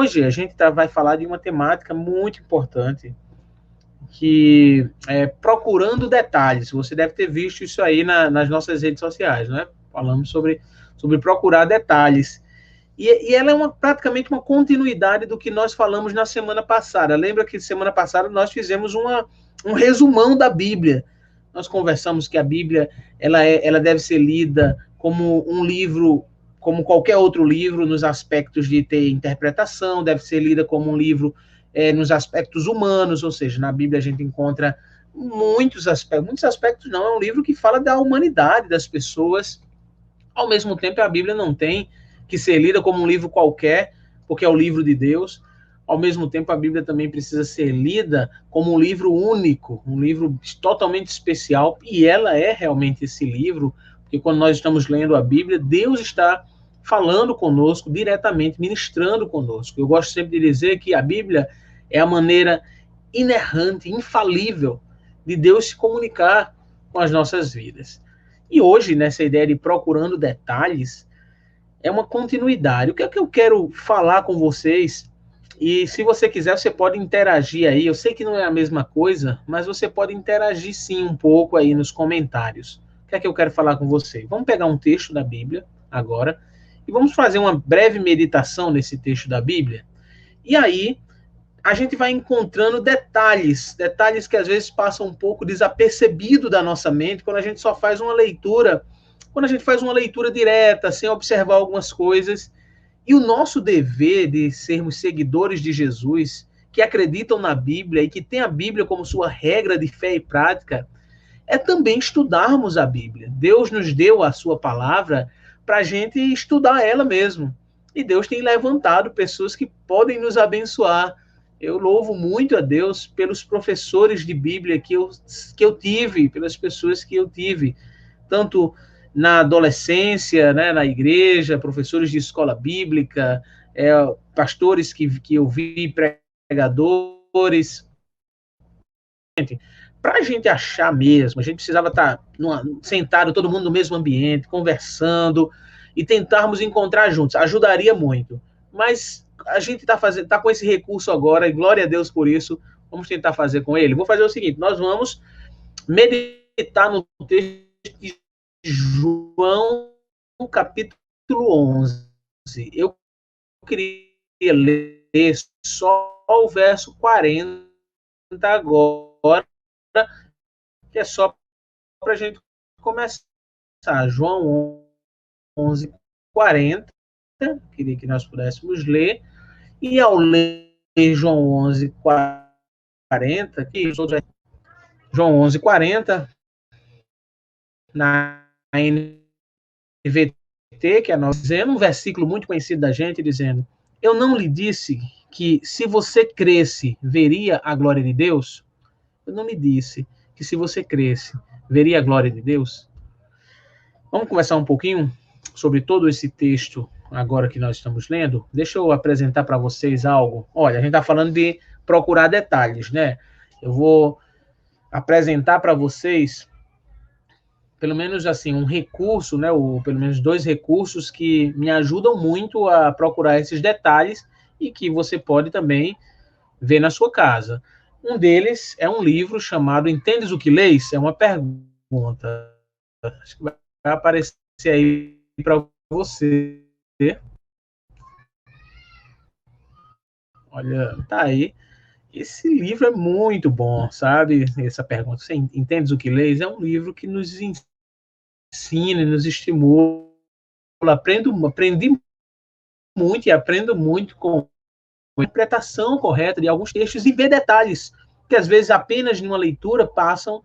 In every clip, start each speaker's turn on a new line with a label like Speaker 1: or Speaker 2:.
Speaker 1: hoje a gente vai falar de uma temática muito importante, que é procurando detalhes. Você deve ter visto isso aí nas nossas redes sociais, né? Falamos sobre procurar detalhes. E ela é praticamente uma continuidade do que nós falamos na semana passada. Lembra que semana passada nós fizemos um resumão da Bíblia. Nós conversamos que a Bíblia ela deve ser lida como um livro, como qualquer outro livro, nos aspectos de ter interpretação, deve ser lida como um livro nos aspectos humanos, ou seja, na Bíblia a gente encontra muitos aspectos não, é um livro que fala da humanidade das pessoas. Ao mesmo tempo, a Bíblia não tem que ser lida como um livro qualquer, porque é o livro de Deus. Ao mesmo tempo, a Bíblia também precisa ser lida como um livro único, um livro totalmente especial, e ela é realmente esse livro, porque quando nós estamos lendo a Bíblia, Deus está falando conosco diretamente, ministrando conosco. Eu gosto sempre de dizer que a Bíblia é a maneira inerrante, infalível, de Deus se comunicar com as nossas vidas. E hoje, nessa ideia de procurando detalhes, é uma continuidade. O que é que eu quero falar com vocês? E se você quiser, você pode interagir aí. Eu sei que não é a mesma coisa, mas você pode interagir sim um pouco aí nos comentários. O que é que eu quero falar com você? Vamos pegar um texto da Bíblia agora e vamos fazer uma breve meditação nesse texto da Bíblia. E aí a gente vai encontrando detalhes que às vezes passam um pouco desapercebido da nossa mente quando a gente só faz uma leitura, quando a gente faz uma leitura direta, sem observar algumas coisas. E o nosso dever de sermos seguidores de Jesus, que acreditam na Bíblia e que têm a Bíblia como sua regra de fé e prática, é também estudarmos a Bíblia. Deus nos deu a sua palavra para a gente estudar ela mesmo. E Deus tem levantado pessoas que podem nos abençoar. Eu louvo muito a Deus pelos professores de Bíblia que eu tive, pelas pessoas que eu tive, tanto na adolescência, né, na igreja, professores de escola bíblica, pastores que eu vi, pregadores. Para a gente achar mesmo, a gente precisava estar sentado, todo mundo no mesmo ambiente, conversando, e tentarmos encontrar juntos. Ajudaria muito. Mas a gente tá com esse recurso agora, e glória a Deus por isso. Vamos tentar fazer com ele. Vou fazer o seguinte: nós vamos meditar no texto de João, capítulo 11. Eu queria ler só o verso 40 agora, que é só para a gente começar. João 11, 40. Queria que nós pudéssemos ler. E ao ler João 11, 40, aqui, João 11, 40, na NVT, que é nós dizendo, um versículo muito conhecido da gente, dizendo: eu não lhe disse que se você cresce, veria a glória de Deus? Eu não lhe disse que se você cresce, veria a glória de Deus? Vamos conversar um pouquinho sobre todo esse texto agora que nós estamos lendo. Deixa eu apresentar para vocês algo. Olha, a gente está falando de procurar detalhes, né? Eu vou apresentar para vocês pelo menos assim um recurso, né, ou pelo menos dois recursos que me ajudam muito a procurar esses detalhes e que você pode também ver na sua casa. Um deles é um livro chamado Entendes o que Lês? É uma pergunta. Acho que vai aparecer aí para você. Olha, tá aí. Esse livro é muito bom, sabe? Essa pergunta. Você entende o que lês? É um livro que nos ensina, nos estimula. Aprendi muito e aprendo muito com a interpretação correta de alguns textos e ver detalhes que às vezes apenas numa leitura passam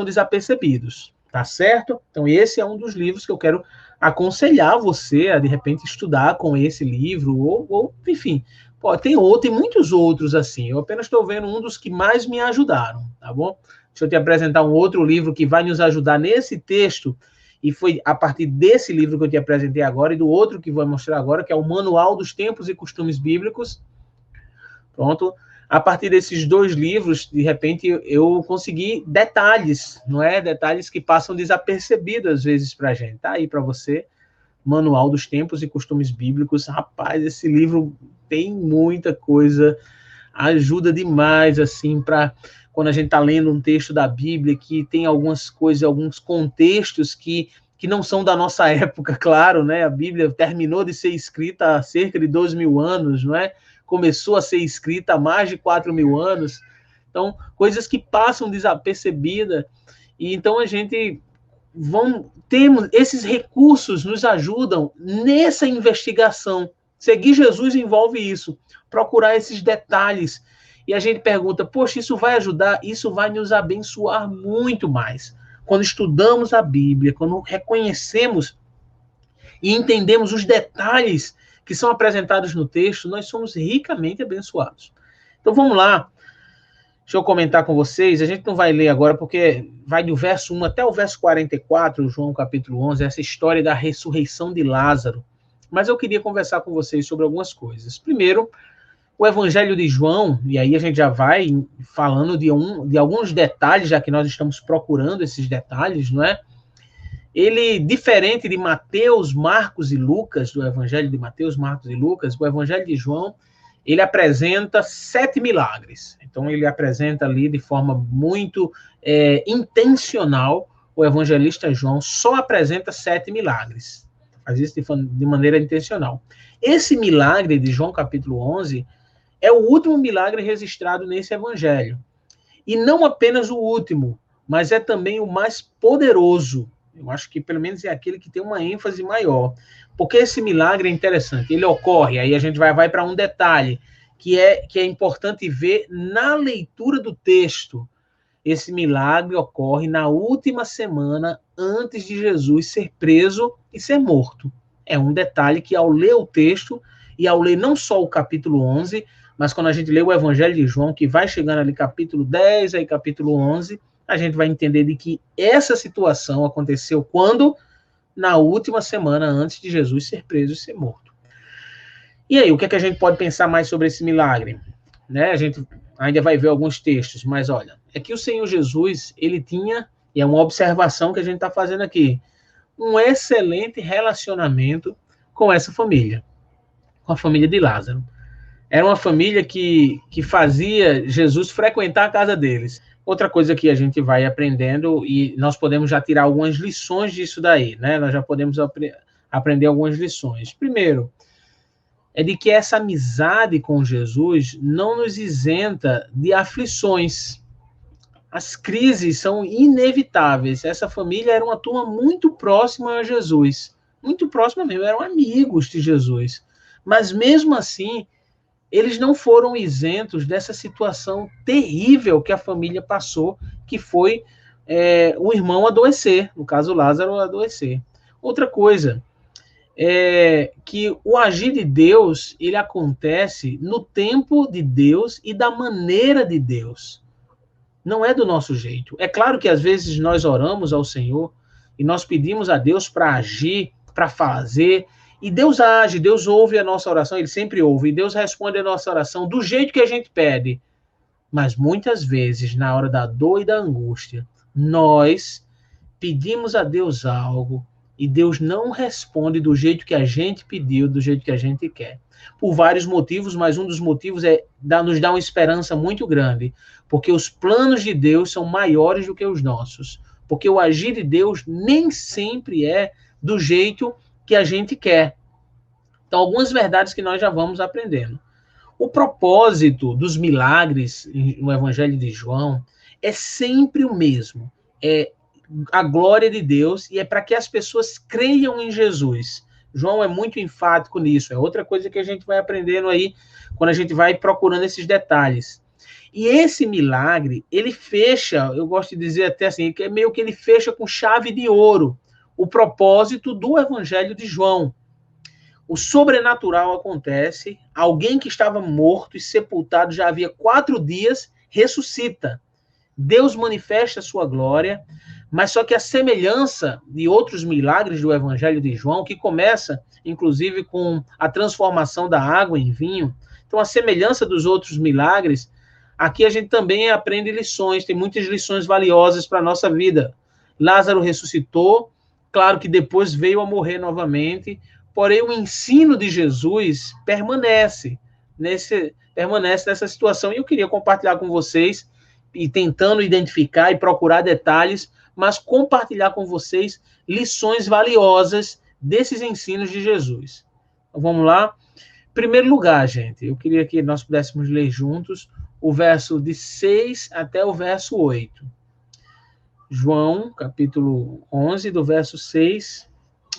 Speaker 1: desapercebidos. Tá certo? Então esse é um dos livros que eu quero aconselhar você a de repente estudar com esse livro ou enfim. Pô, tem muitos outros assim. Eu apenas estou vendo um dos que mais me ajudaram, tá bom? Deixa eu te apresentar um outro livro que vai nos ajudar nesse texto, e foi a partir desse livro que eu te apresentei agora e do outro que vou mostrar agora, que é o Manual dos Tempos e Costumes Bíblicos. Pronto. A partir desses dois livros, de repente, eu consegui detalhes, não é? Detalhes que passam desapercebidos às vezes para a gente. Tá aí para você, Manual dos Tempos e Costumes Bíblicos. Rapaz, esse livro tem muita coisa, ajuda demais, assim, para quando a gente está lendo um texto da Bíblia que tem algumas coisas, alguns contextos que não são da nossa época, claro, né? A Bíblia terminou de ser escrita há cerca de 2.000 anos, não é? Começou a ser escrita há mais de 4.000 anos. Então, coisas que passam desapercebidas. E então a gente temos esses recursos nos ajudam nessa investigação. Seguir Jesus envolve isso, procurar esses detalhes. E a gente pergunta, poxa, isso vai ajudar? Isso vai nos abençoar muito mais. Quando estudamos a Bíblia, quando reconhecemos e entendemos os detalhes que são apresentados no texto, nós somos ricamente abençoados. Então vamos lá. Deixa eu comentar com vocês, a gente não vai ler agora, porque vai do verso 1 até o verso 44, João capítulo 11, essa história da ressurreição de Lázaro. Mas eu queria conversar com vocês sobre algumas coisas. Primeiro, o Evangelho de João, e aí a gente já vai falando de alguns detalhes, já que nós estamos procurando esses detalhes, não é? Ele, diferente de Mateus, Marcos e Lucas, do Evangelho de Mateus, Marcos e Lucas, o Evangelho de João, ele apresenta 7 milagres. Então, ele apresenta ali de forma muito intencional, o evangelista João só apresenta 7 milagres. Faz isso de maneira intencional. Esse milagre de João capítulo 11 é o último milagre registrado nesse evangelho. E não apenas o último, mas é também o mais poderoso. Eu acho que pelo menos é aquele que tem uma ênfase maior. Porque esse milagre é interessante. Ele ocorre, aí a gente vai para um detalhe, que é importante ver na leitura do texto. Esse milagre ocorre na última semana antes de Jesus ser preso e ser morto. É um detalhe que, ao ler o texto, e ao ler não só o capítulo 11, mas quando a gente lê o Evangelho de João, que vai chegando ali capítulo 10, aí capítulo 11, a gente vai entender de que essa situação aconteceu quando? Na última semana antes de Jesus ser preso e ser morto. E aí, o que é que a gente pode pensar mais sobre esse milagre? Né? A gente ainda vai ver alguns textos, mas olha, é que o Senhor Jesus, ele tinha, e é uma observação que a gente está fazendo aqui, um excelente relacionamento com essa família, com a família de Lázaro. Era uma família que fazia Jesus frequentar a casa deles. Outra coisa que a gente vai aprendendo, e nós podemos já tirar algumas lições disso daí, né? Nós já podemos aprender algumas lições. Primeiro, é de que essa amizade com Jesus não nos isenta de aflições. As crises são inevitáveis. Essa família era uma turma muito próxima a Jesus. Muito próxima mesmo, eram amigos de Jesus. Mas mesmo assim, eles não foram isentos dessa situação terrível que a família passou, que foi o irmão adoecer, no caso Lázaro adoecer. Outra coisa, que o agir de Deus, ele acontece no tempo de Deus e da maneira de Deus. Não é do nosso jeito. É claro que às vezes nós oramos ao Senhor e nós pedimos a Deus para agir, para fazer, e Deus age, Deus ouve a nossa oração, ele sempre ouve, e Deus responde a nossa oração do jeito que a gente pede. Mas muitas vezes, na hora da dor e da angústia, nós pedimos a Deus algo e Deus não responde do jeito que a gente pediu, do jeito que a gente quer. Por vários motivos, mas um dos motivos nos dá uma esperança muito grande, porque os planos de Deus são maiores do que os nossos. Porque o agir de Deus nem sempre é do jeito que a gente quer. Então, algumas verdades que nós já vamos aprendendo. O propósito dos milagres no Evangelho de João é sempre o mesmo. É a glória de Deus e é para que as pessoas creiam em Jesus. João é muito enfático nisso. É outra coisa que a gente vai aprendendo aí quando a gente vai procurando esses detalhes. E esse milagre, ele fecha, eu gosto de dizer até assim, que é meio que ele fecha com chave de ouro o propósito do Evangelho de João. O sobrenatural acontece, alguém que estava morto e sepultado já havia 4 dias, ressuscita. Deus manifesta a sua glória, mas só que a semelhança de outros milagres do Evangelho de João, que começa, inclusive, com a transformação da água em vinho, então a semelhança dos outros milagres, aqui a gente também aprende lições, tem muitas lições valiosas para a nossa vida. Lázaro ressuscitou, claro que depois veio a morrer novamente, porém o ensino de Jesus permanece. permanece nessa situação. E eu queria compartilhar com vocês, e tentando identificar e procurar detalhes, mas compartilhar com vocês lições valiosas desses ensinos de Jesus. Então, vamos lá. Em primeiro lugar, gente, eu queria que nós pudéssemos ler juntos o verso de 6 até o verso 8. João, capítulo 11, do verso 6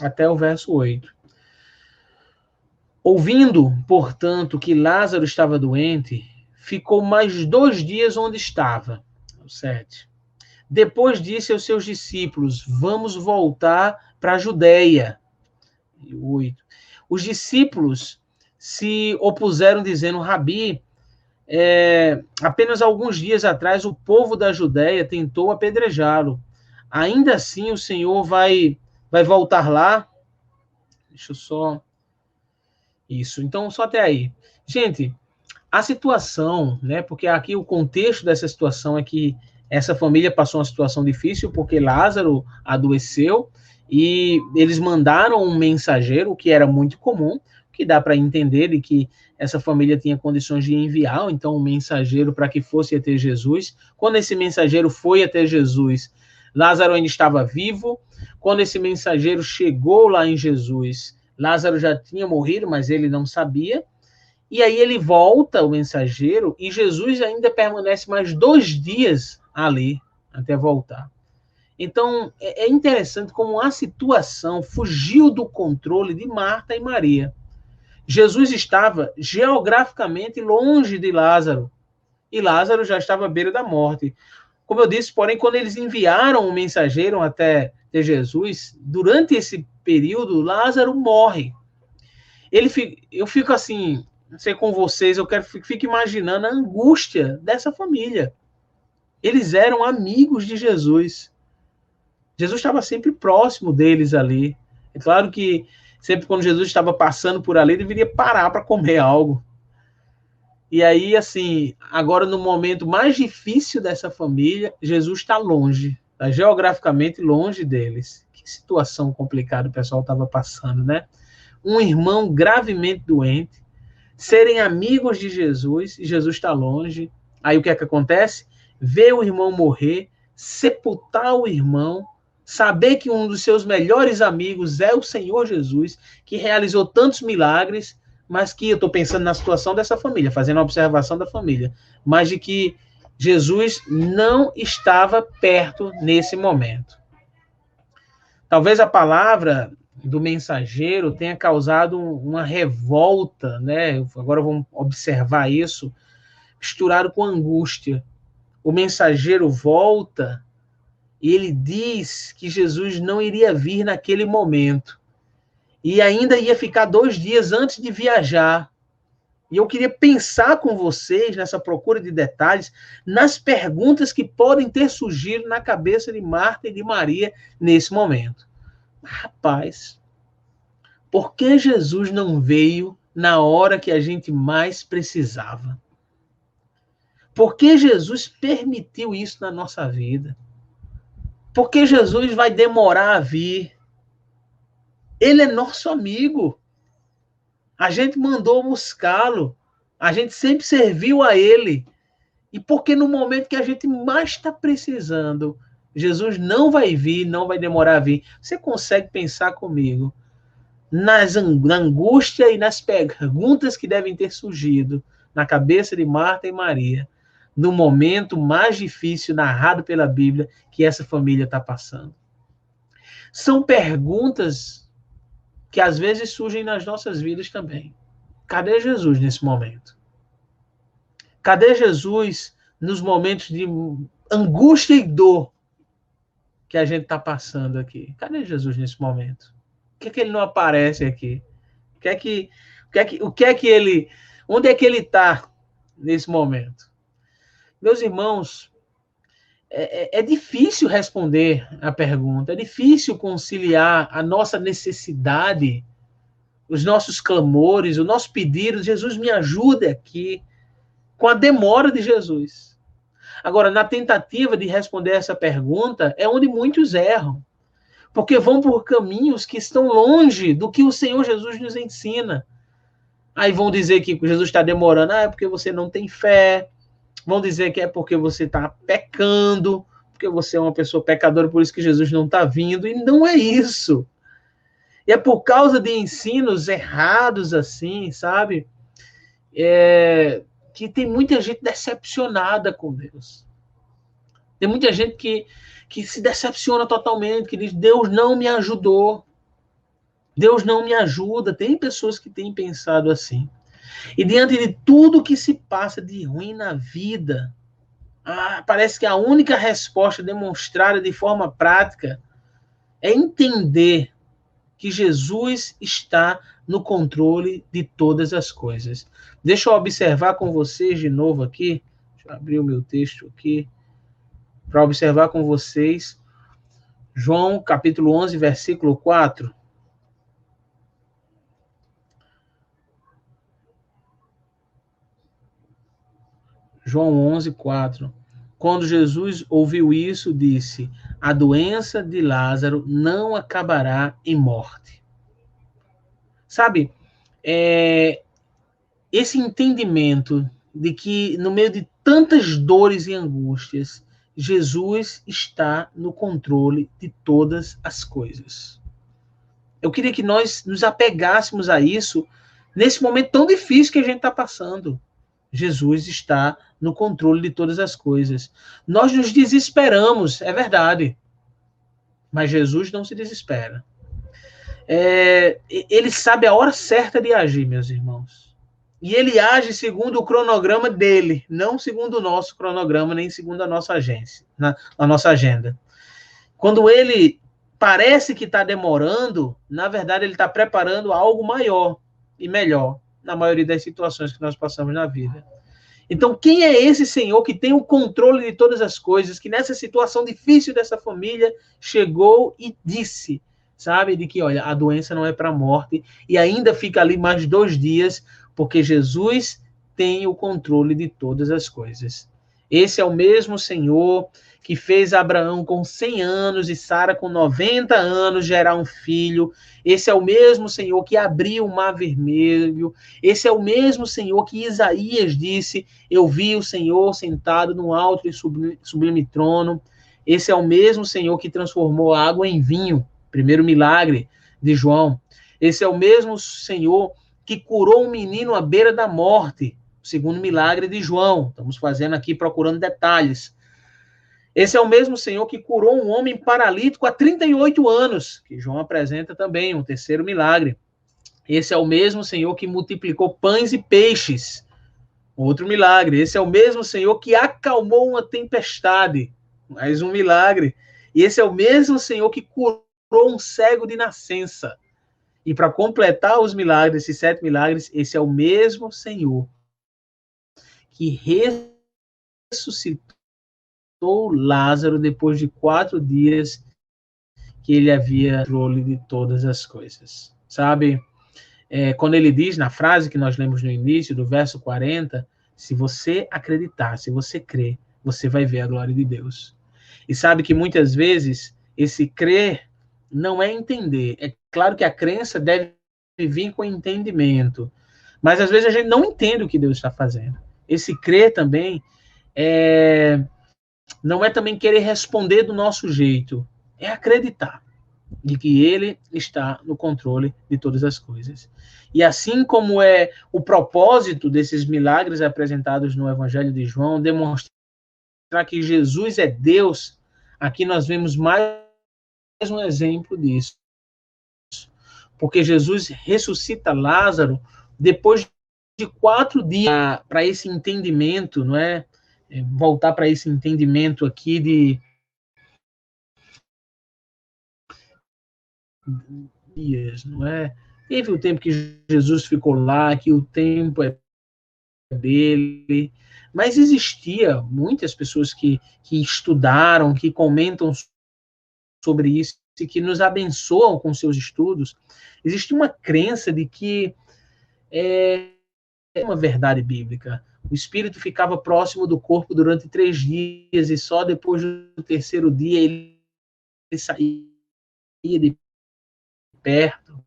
Speaker 1: até o verso 8. Ouvindo, portanto, que Lázaro estava doente, ficou mais 2 dias onde estava. 7. Depois disse aos seus discípulos, vamos voltar para a Judeia. 8. Os discípulos se opuseram dizendo, Rabi, apenas alguns dias atrás o povo da Judeia tentou apedrejá-lo. Ainda assim o Senhor vai voltar lá? Deixa eu só... Isso, então só até aí. Gente, a situação, né? Porque aqui o contexto dessa situação é que essa família passou uma situação difícil porque Lázaro adoeceu e eles mandaram um mensageiro, que era muito comum, que dá para entender de que essa família tinha condições de enviar, então, um mensageiro para que fosse até Jesus. Quando esse mensageiro foi até Jesus, Lázaro ainda estava vivo. Quando esse mensageiro chegou lá em Jesus, Lázaro já tinha morrido, mas ele não sabia. E aí ele volta, o mensageiro, e Jesus ainda permanece mais 2 dias ali, até voltar. Então, é interessante como a situação fugiu do controle de Marta e Maria. Jesus estava geograficamente longe de Lázaro, e Lázaro já estava à beira da morte. Como eu disse, porém, quando eles enviaram o mensageiro até Jesus, durante esse período, Lázaro morre. Eu fico assim, não sei com vocês, fico imaginando a angústia dessa família. Eles eram amigos de Jesus. Jesus estava sempre próximo deles ali. É claro que sempre quando Jesus estava passando por ali, ele deveria parar para comer algo. E aí, assim, agora no momento mais difícil dessa família, Jesus está longe, está geograficamente longe deles. Que situação complicada o pessoal estava passando, né? Um irmão gravemente doente, serem amigos de Jesus, e Jesus está longe. Aí o que é que acontece? Ver o irmão morrer, sepultar o irmão, saber que um dos seus melhores amigos é o Senhor Jesus, que realizou tantos milagres, mas que eu estou pensando na situação dessa família, fazendo a observação da família, mas de que Jesus não estava perto nesse momento. Talvez a palavra do mensageiro tenha causado uma revolta, né? Agora vamos observar isso, misturado com angústia. O mensageiro volta e ele diz que Jesus não iria vir naquele momento. E ainda ia ficar 2 dias antes de viajar. E eu queria pensar com vocês, nessa procura de detalhes, nas perguntas que podem ter surgido na cabeça de Marta e de Maria nesse momento. Rapaz, por que Jesus não veio na hora que a gente mais precisava? Por que Jesus permitiu isso na nossa vida? Por que Jesus vai demorar a vir? Ele é nosso amigo. A gente mandou buscá-lo. A gente sempre serviu a ele. E porque no momento que a gente mais está precisando, Jesus não vai vir, não vai demorar a vir. Você consegue pensar comigo na angústia e nas perguntas que devem ter surgido na cabeça de Marta e Maria, no momento mais difícil narrado pela Bíblia que essa família está passando? São perguntas que às vezes surgem nas nossas vidas também. Cadê Jesus nesse momento? Cadê Jesus nos momentos de angústia e dor que a gente está passando aqui? Cadê Jesus nesse momento? Por que ele não aparece aqui? Onde é que ele está nesse momento? Meus irmãos, é difícil responder a pergunta, é difícil conciliar a nossa necessidade, os nossos clamores, o nosso pedido, Jesus me ajude aqui, com a demora de Jesus. Agora, na tentativa de responder essa pergunta, é onde muitos erram, porque vão por caminhos que estão longe do que o Senhor Jesus nos ensina. Aí vão dizer que Jesus está demorando, é porque você não tem fé. Vão dizer que é porque você está pecando, porque você é uma pessoa pecadora, por isso que Jesus não está vindo. E não é isso. E é por causa de ensinos errados assim, sabe? Que tem muita gente decepcionada com Deus. Tem muita gente que se decepciona totalmente, que diz, Deus não me ajudou. Deus não me ajuda. Tem pessoas que têm pensado assim. E diante de tudo que se passa de ruim na vida, parece que a única resposta demonstrada de forma prática é entender que Jesus está no controle de todas as coisas. Deixa eu observar com vocês de novo aqui. Deixa eu abrir o meu texto aqui para observar com vocês. João, capítulo 11, versículo 4. João 11, 4. Quando Jesus ouviu isso, disse: a doença de Lázaro não acabará em morte. Sabe, esse entendimento de que no meio de tantas dores e angústias, Jesus está no controle de todas as coisas. Eu queria que nós nos apegássemos a isso nesse momento tão difícil que a gente está passando. Jesus está no controle de todas as coisas. Nós nos desesperamos, é verdade, mas Jesus não se desespera. Ele sabe a hora certa de agir, meus irmãos. E ele age segundo o cronograma dele, não segundo o nosso cronograma, nem segundo a nossa agência, a nossa agenda. Quando ele parece que está demorando, na verdade ele está preparando algo maior e melhor, na maioria das situações que nós passamos na vida. Então, quem é esse Senhor que tem o controle de todas as coisas, que nessa situação difícil dessa família chegou e disse, sabe, de que, olha, a doença não é para a morte e ainda fica ali mais 2 dias, porque Jesus tem o controle de todas as coisas. Esse é o mesmo Senhor que fez Abraão com 100 anos e Sara com 90 anos gerar um filho. Esse é o mesmo Senhor que abriu o mar vermelho. Esse é o mesmo Senhor que Isaías disse, eu vi o Senhor sentado num alto e sublime trono. Esse é o mesmo Senhor que transformou a água em vinho, primeiro milagre de João. Esse é o mesmo Senhor que curou um menino à beira da morte, segundo milagre de João. Estamos fazendo aqui, procurando detalhes. Esse é o mesmo Senhor que curou um homem paralítico há 38 anos, que João apresenta também, um terceiro milagre. Esse é o mesmo Senhor que multiplicou pães e peixes, outro milagre. Esse é o mesmo Senhor que acalmou uma tempestade, mais um milagre. E esse é o mesmo Senhor que curou um cego de nascença. E para completar os milagres, esses 7 milagres, esse é o mesmo Senhor que ressuscitou Lázaro depois de 4 dias que ele havia controle de todas as coisas. Sabe? Quando ele diz na frase que nós lemos no início, do verso 40, se você acreditar, se você crer, você vai ver a glória de Deus. E sabe que muitas vezes esse crer não é entender. É claro que a crença deve vir com entendimento, mas às vezes a gente não entende o que Deus está fazendo. Esse crer também não é também querer responder do nosso jeito, é acreditar de que ele está no controle de todas as coisas. E assim como é o propósito desses milagres apresentados no Evangelho de João, demonstrar que Jesus é Deus, aqui nós vemos mais um exemplo disso. Porque Jesus ressuscita Lázaro depois de 4 dias para esse entendimento, não é? Voltar para esse entendimento aqui de dias, não é? Teve o tempo que Jesus ficou lá, que o tempo é dele, mas existia muitas pessoas que estudaram, que comentam sobre isso e que nos abençoam com seus estudos. Existe uma crença de que é uma verdade bíblica. O espírito ficava próximo do corpo durante 3 dias e só depois do 3º dia ele saía de perto.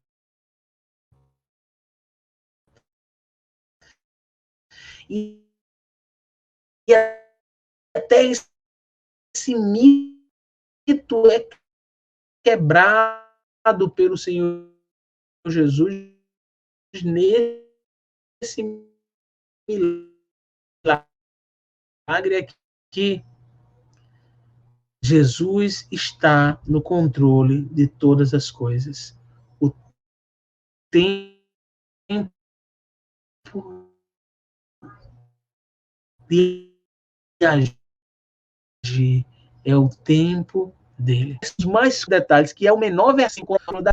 Speaker 1: e até esse mito é quebrado pelo Senhor Jesus nesse milagre aqui, que Jesus está no controle de todas as coisas. O tempo de agir é o tempo dele. Os mais detalhes, que é o menor versículo da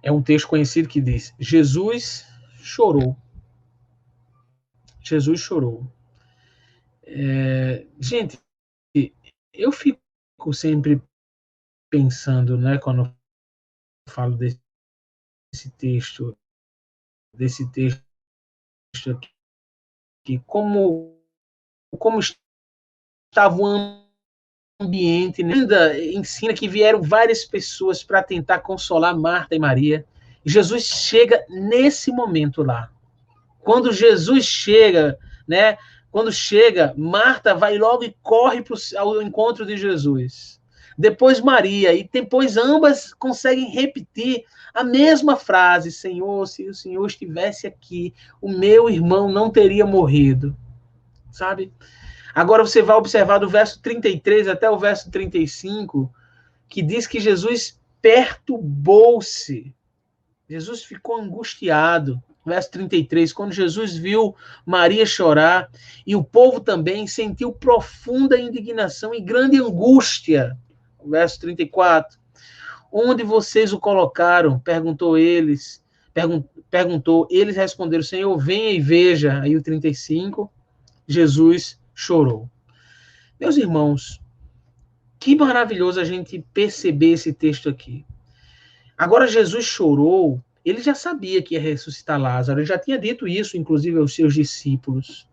Speaker 1: é um texto conhecido que diz: Jesus chorou. Jesus chorou. Gente, eu fico sempre pensando, né, quando eu falo desse texto aqui, como estava o ambiente, né? Ainda ensina que vieram várias pessoas para tentar consolar Marta e Maria. E Jesus chega nesse momento lá. Quando Jesus chega, né? Quando chega, Marta vai logo e corre ao encontro de Jesus. Depois Maria, e depois ambas conseguem repetir a mesma frase: Senhor, se o Senhor estivesse aqui, o meu irmão não teria morrido. Sabe? Agora você vai observar do verso 33 até o verso 35, que diz que Jesus perturbou-se. Jesus ficou angustiado. Verso 33, quando Jesus viu Maria chorar, e o povo também sentiu profunda indignação e grande angústia. Verso 34, onde vocês o colocaram? Perguntou eles. Perguntou, eles responderam, Senhor, venha e veja. Aí o 35, Jesus chorou. Meus irmãos, que maravilhoso a gente perceber esse texto aqui. Agora, Jesus chorou, ele já sabia que ia ressuscitar Lázaro, ele já tinha dito isso, inclusive, aos seus discípulos.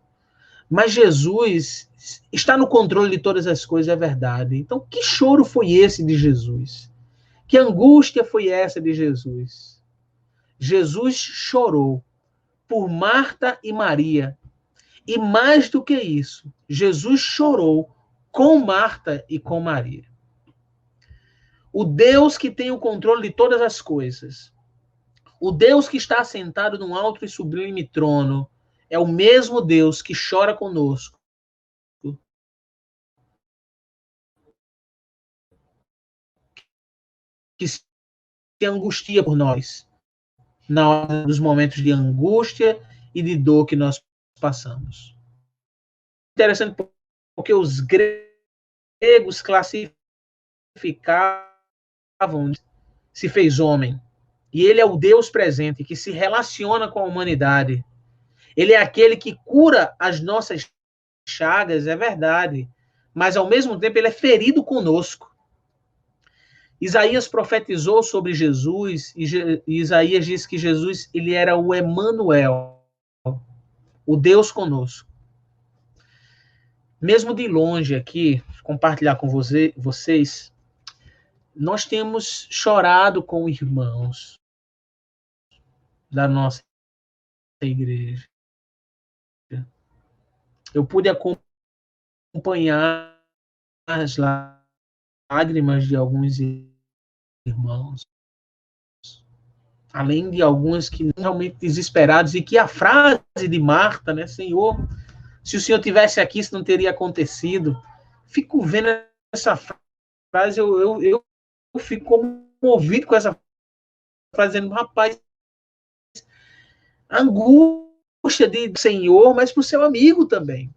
Speaker 1: Mas Jesus está no controle de todas as coisas, é verdade. Então, que choro foi esse de Jesus? Que angústia foi essa de Jesus? Jesus chorou por Marta e Maria. E mais do que isso, Jesus chorou com Marta e com Maria. O Deus que tem o controle de todas as coisas, o Deus que está sentado num alto e sublime trono, é o mesmo Deus que chora conosco, que se angustia por nós, na hora dos momentos de angústia e de dor que nós passamos. Interessante porque os gregos classificavam, se fez homem. E ele é o Deus presente, que se relaciona com a humanidade. Ele é aquele que cura as nossas chagas, é verdade. Mas, ao mesmo tempo, ele é ferido conosco. Isaías profetizou sobre Jesus, e Isaías diz que Jesus ele era o Emanuel, o Deus conosco. Mesmo de longe aqui, compartilhar com vocês, nós temos chorado com irmãos da nossa igreja. Eu pude acompanhar as lágrimas de alguns irmãos, além de alguns que realmente desesperados, e que a frase de Marta, né, Senhor, se o Senhor tivesse aqui, isso não teria acontecido. Fico vendo essa frase, eu fico comovido com essa frase, dizendo, rapaz, angústia de Senhor, mas para o seu amigo também.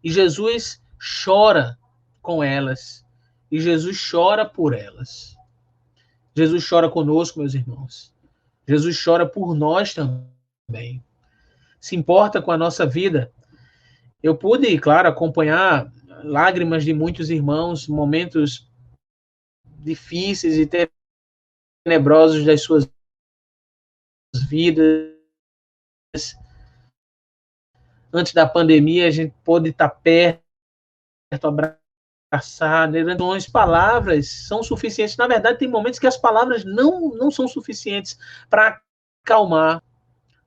Speaker 1: E Jesus chora com elas. E Jesus chora por elas. Jesus chora conosco, meus irmãos. Jesus chora por nós também. Se importa com a nossa vida. Eu pude, claro, acompanhar lágrimas de muitos irmãos, momentos difíceis e tenebrosos das suas vidas. Antes da pandemia, a gente pôde estar perto, passar, né? As palavras são suficientes. Na verdade, tem momentos que as palavras não são suficientes para acalmar,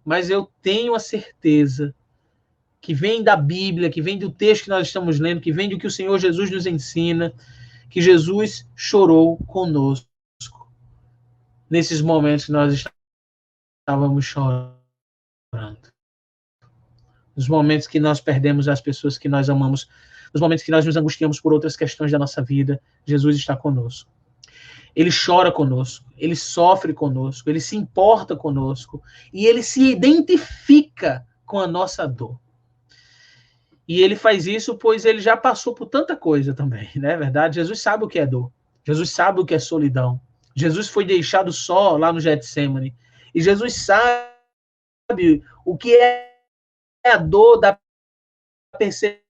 Speaker 1: mas eu tenho a certeza que vem da Bíblia, que vem do texto que nós estamos lendo, que vem do que o Senhor Jesus nos ensina, que Jesus chorou conosco nesses momentos que nós estávamos chorando. Nos momentos que nós perdemos as pessoas que nós amamos, nos momentos que nós nos angustiamos por outras questões da nossa vida, Jesus está conosco. Ele chora conosco, ele sofre conosco, ele se importa conosco e ele se identifica com a nossa dor. E ele faz isso pois ele já passou por tanta coisa também, não é verdade? Jesus sabe o que é dor. Jesus sabe o que é solidão. Jesus foi deixado só lá no Getsemane. E Jesus sabe o que é a dor da perseguição.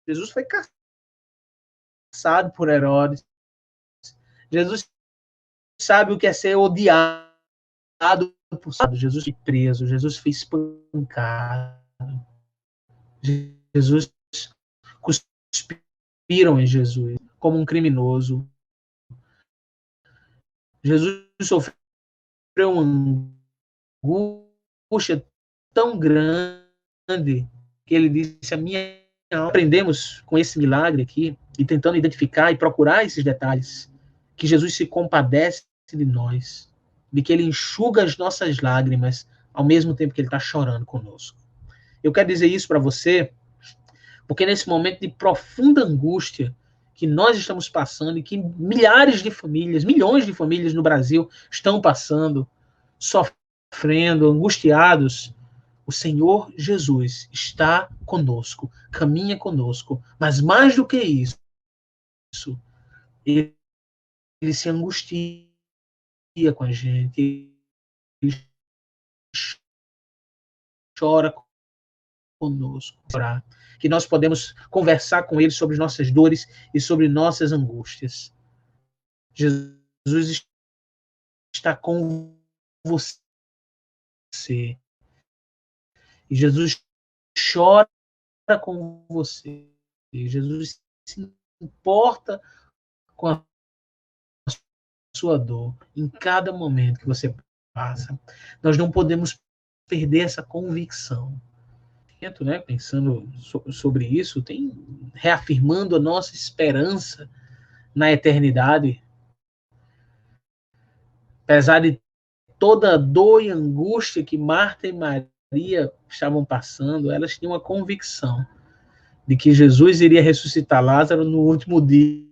Speaker 1: Jesus foi caçado por Herodes. Jesus sabe o que é ser odiado por Jesus foi preso, Jesus foi espancado. Jesus cuspiram em Jesus como um criminoso. Jesus sofreu uma angústia tão grande que ele disse: a minha alma. Aprendemos com esse milagre aqui e tentando identificar e procurar esses detalhes, que Jesus se compadece de nós, de que ele enxuga as nossas lágrimas ao mesmo tempo que ele está chorando conosco. Eu quero dizer isso para você porque nesse momento de profunda angústia que nós estamos passando e que milhares de famílias, milhões de famílias no Brasil estão passando, sofrendo, angustiados, o Senhor Jesus está conosco, caminha conosco, mas mais do que isso, ele se angustia com a gente, ele chora conosco, que nós podemos conversar com ele sobre nossas dores e sobre nossas angústias. Jesus está com você. E Jesus chora com você. E Jesus se importa com a sua dor em cada momento que você passa. Nós não podemos perder essa convicção. Né, pensando sobre isso, tem reafirmando a nossa esperança na eternidade. Apesar de toda a dor e angústia que Marta e Maria estavam passando, elas tinham a convicção de que Jesus iria ressuscitar Lázaro no último dia.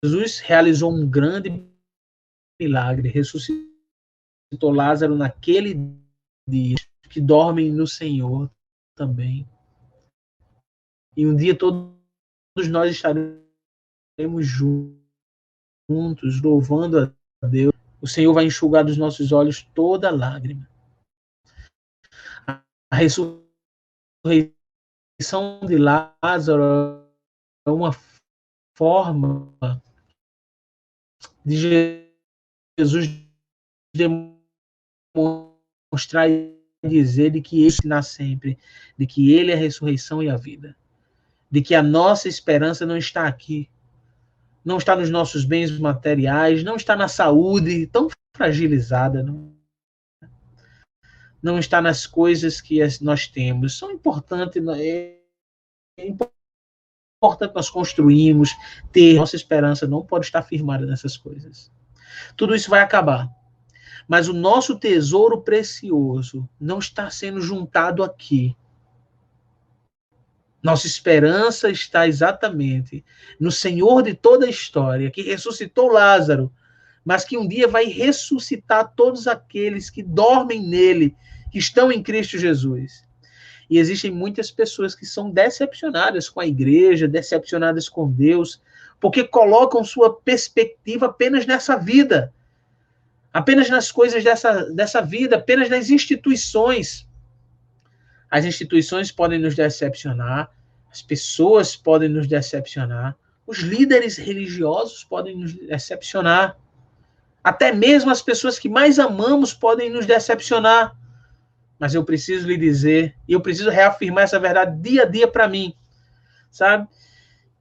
Speaker 1: Jesus realizou um grande milagre, ressuscitou Lázaro naquele dia, que dormem no Senhor também. E um dia todos nós estaremos juntos, louvando a Deus. O Senhor vai enxugar dos nossos olhos toda lágrima. A ressurreição de Lázaro é uma forma de Jesus demonstrar e dizer de que ele nasce sempre, de que ele é a ressurreição e a vida, de que a nossa esperança não está aqui, não está nos nossos bens materiais, não está na saúde tão fragilizada, não está nas coisas que nós temos. São importantes, é importante nós construirmos, ter nossa esperança não pode estar firmada nessas coisas. Tudo isso vai acabar. Mas o nosso tesouro precioso não está sendo juntado aqui. Nossa esperança está exatamente no Senhor de toda a história, que ressuscitou Lázaro, mas que um dia vai ressuscitar todos aqueles que dormem nele, que estão em Cristo Jesus. E existem muitas pessoas que são decepcionadas com a igreja, decepcionadas com Deus, porque colocam sua perspectiva apenas nessa vida, apenas nas coisas dessa vida, apenas nas instituições. As instituições podem nos decepcionar, as pessoas podem nos decepcionar, os líderes religiosos podem nos decepcionar, até mesmo as pessoas que mais amamos podem nos decepcionar. mas eu preciso lhe dizer, e eu preciso reafirmar essa verdade dia a dia para mim, sabe?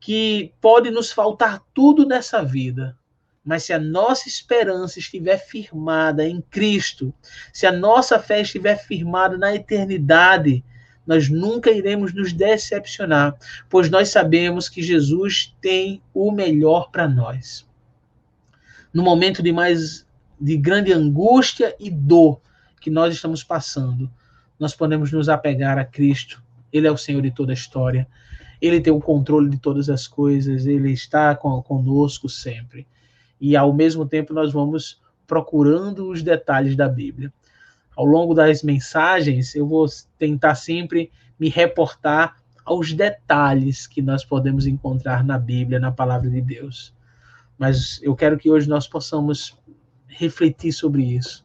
Speaker 1: Que pode nos faltar tudo nessa vida, mas se a nossa esperança estiver firmada em Cristo, se a nossa fé estiver firmada na eternidade, nós nunca iremos nos decepcionar, pois nós sabemos que Jesus tem o melhor para nós. No momento de grande angústia e dor que nós estamos passando, nós podemos nos apegar a Cristo. Ele é o Senhor de toda a história. Ele tem o controle de todas as coisas. Ele está conosco sempre. E, ao mesmo tempo, nós vamos procurando os detalhes da Bíblia. Ao longo das mensagens, eu vou tentar sempre me reportar aos detalhes que nós podemos encontrar na Bíblia, na Palavra de Deus. Mas eu quero que hoje nós possamos refletir sobre isso.